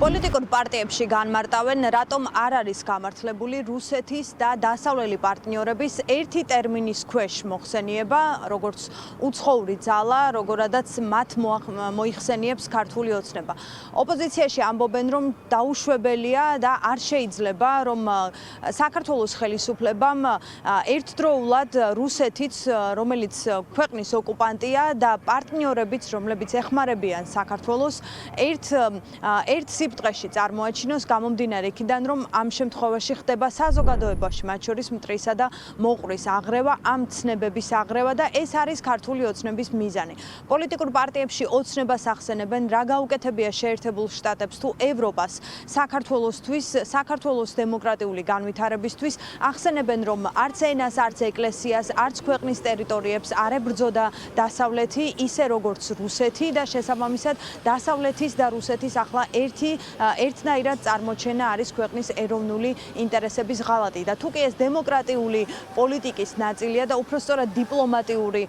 პოლიტიკურ პარტიებში განმარტავენ, რატომ არ არის გამართლებული რუსეთის და დასავლელი პარტნიორების ერთი ტერმინის ქვეშ მოხსენიება, როგორც უცხოური ძალა, როგორადაც მათ მოიხსენიებს ქართული ოცნება. ოპოზიციაში ამბობენ, რომ დაუშვებელია და არ შეიძლება, რომ საქართველოს ხელისუფლებამ ერთდროულად რუსეთიც, რომელიც ქვეყნის ოკუპანტია და პარტნიორებიც, რომლებიც ეხმარებიან საქართველოს, ერთ სიბრტყეში წარმოაჩინოს გამომდინარე იქიდან, რომ ამ შემთხვევაში ხდება საზოგადოებაში, მათ შორის მტრისა და მოყრის აღრევა, ამ ცნებების აღრევა და ეს არის ქართული ოცნების მიზანი. პოლიტიკურ პარტიებში ოცნებას ახსენებენ, რა გაუკეთებია შეერთებულ შტატებს თუ ევროპას საქართველოსთვის, საქართველოს დემოკრატიული განვითარებისთვის, ახსენებენ, რომ არც ენას, არც ეკლესიას, არც ქვეყნის ტერიტორიებს არ ებრძოდა დასავლეთი, ისე როგორც რუსეთი და შესაბამისად დასავლეთის და რუსეთის ახლა ერთნაირად წარმოჩენა არის ქვეყნის ეროვნული ინტერესების ღალატი და თუ კი ეს დემოკრატიული პოლიტიკის ნაწილია და უпростоრად დიპლომატიური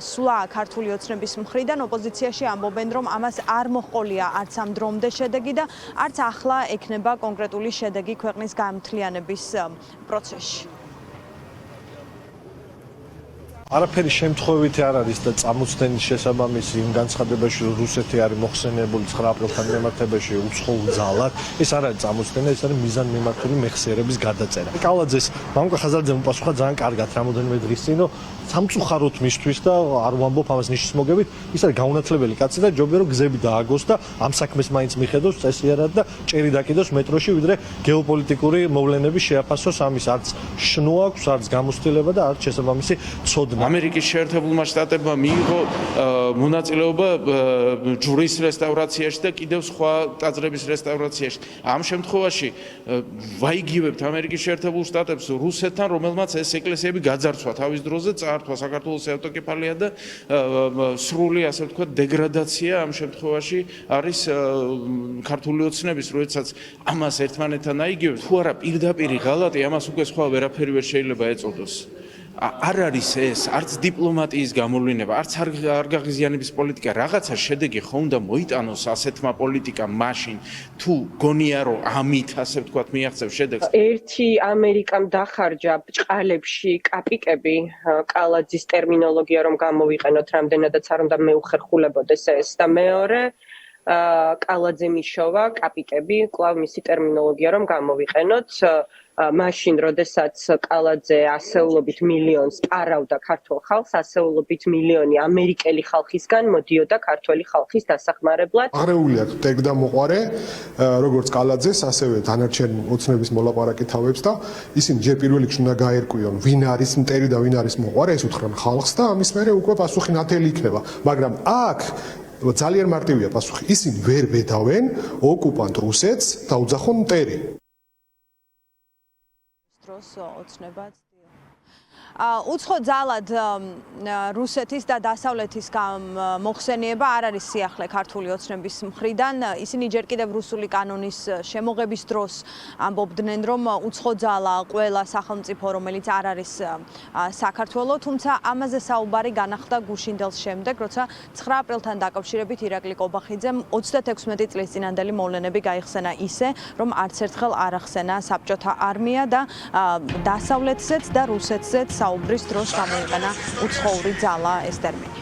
სვლა ქართული ოცნების მხრიდან ოპოზიციაში ამბობენ, რომ ამას არ მოჰყოლია არც ამ დრომდე შედეგი და არც ახლა ექნება კონკრეტული შედეგი ქვეყნის გამთლიანების პროცესში. არაფერი შემთხვევითი არ არის და წამოწდენის შესაბამისი იმ განცხადებაში, რომ რუსეთი არის მოხსენიებული 9 აპრილთან მიმართებაში უცხოურ ძალად, ეს არ არის წამოწდენა, ეს არის მიზანმიმართული მეხსიერების გადაწერა. კალაძეს მამუკა ხაზაძემ უპასუხა ძალიან კარგად რამოდენიმე დღის წინ, რომ სამწუხაროდ მისთვის და არ ვამბობ ამას ნიშნის მოგებით, ის არის გაუნათლებელი კაცი და ჯობია რომ გზები დააგოს და ამ საქმეს მაინც მიხედოს წესიარად და ჭერი დაკიდოს მეტროში, ვიდრე გეოპოლიტიკური მოვლენები შეაფასოს ამის არც შნო აქვს, არც გამოცდილება და არც შესაბამისი ცოდნა. ამერიკის შეერთებულმა შტატებმა მიიღო მონაწილეობა ჯვრის რესტავრაციაში და კიდევ სხვა ტაძრების რესტავრაციაში. ამ შემთხვევაში ვაიგივებთ ამერიკის შეერთებულ შტატებს რუსეთთან, რომელმაც ეს ეკლესიები გაძარცვა თავის დროზე, წაართვა საქართველოს ავტოკეფალია და სრული, ასე ვთქვათ, დეგრადაცია ამ შემთხვევაში არის ქართული ოცნების, როდესაც ამას ერთმანეთთან აიგივებთ, თუ არა პირდაპირი ღალატი, ამას უკვე სხვა ვერაფერი ვერ შეიძლება ეწოდოს. არ არის ეს, არც დიპლომატიის გამოვლენა, არც არ გაღიზიანების პოლიტიკა, რაღაცა შედეგი ხო უნდა მოიტანოს ასეთმა პოლიტიკამ მაშინ, თუ გონია რომ ამით, ასე ვთქვათ, მიაღწევ შედეგს. ერთი ამერიკამ დახარჯა ბჭყალებში კაპიკები, კალაძის ტერმინოლოგია რომ გამოვიყენოთ, რამდენადაც არ უნდა მეუხერხულებოდეს ეს და მეორე კალაძე მიშოვა კაპიკები, კვლავ მისი ტერმინოლოგია რომ გამოვიყენოთ, მაშინ, როდესაც კალაძე ასეულობით მილიონს პარავდა ქართულ ხალხს, ასეულობით მილიონი ამერიკელი ხალხისგან მოდიოდა ქართველი ხალხის დასახმარებლად. აღრეული აქვს ტეგდამოყარე, როგორც კალაძეს, ასევე დანარჩენ ოცნების მოლაპარაკე თავებს და ისინი ჯერ პირველ რიგში უნდა გაერკვიონ, ვინ არის მტერი და ვინ არის მოყარე, ეს უთხრან ხალხს და ამის მერე უკვე პასუხი ნათელი იქნება. მაგრამ აქ ძალიან მარტივია პასუხი. ისინი ვერ ბედავენ ოკუპანტ რუსეთს და უძახონ მტერი. ოცნებაც უცხო ძალად რუსეთის და დასავლეთის მოხსენიება არ არის სიახლე ქართული ოცნების მხრიდან. ისინი ჯერ კიდევ რუსული კანონის შემოღების დროს ამბობდნენ, რომ უცხო ძალა ყველა სახელმწიფო, რომელიც არ არის საქართველო, თუმცა ამაზე საუბარი განახლდა გუშინდელს შემდეგ, როცა 9 აპრილთან დაკავშირებით ირაკლი კობახიძემ 36 წლის წინანდელი მოვლენები გაიხსენა ისე, რომ არც ერთხელ არ ახსენა საბჭოთა არმია და დასავლეთზეც და რუსეთზეც საუბრის დროს გამოიყენა უცხოური ძალა ეს ტერმინი.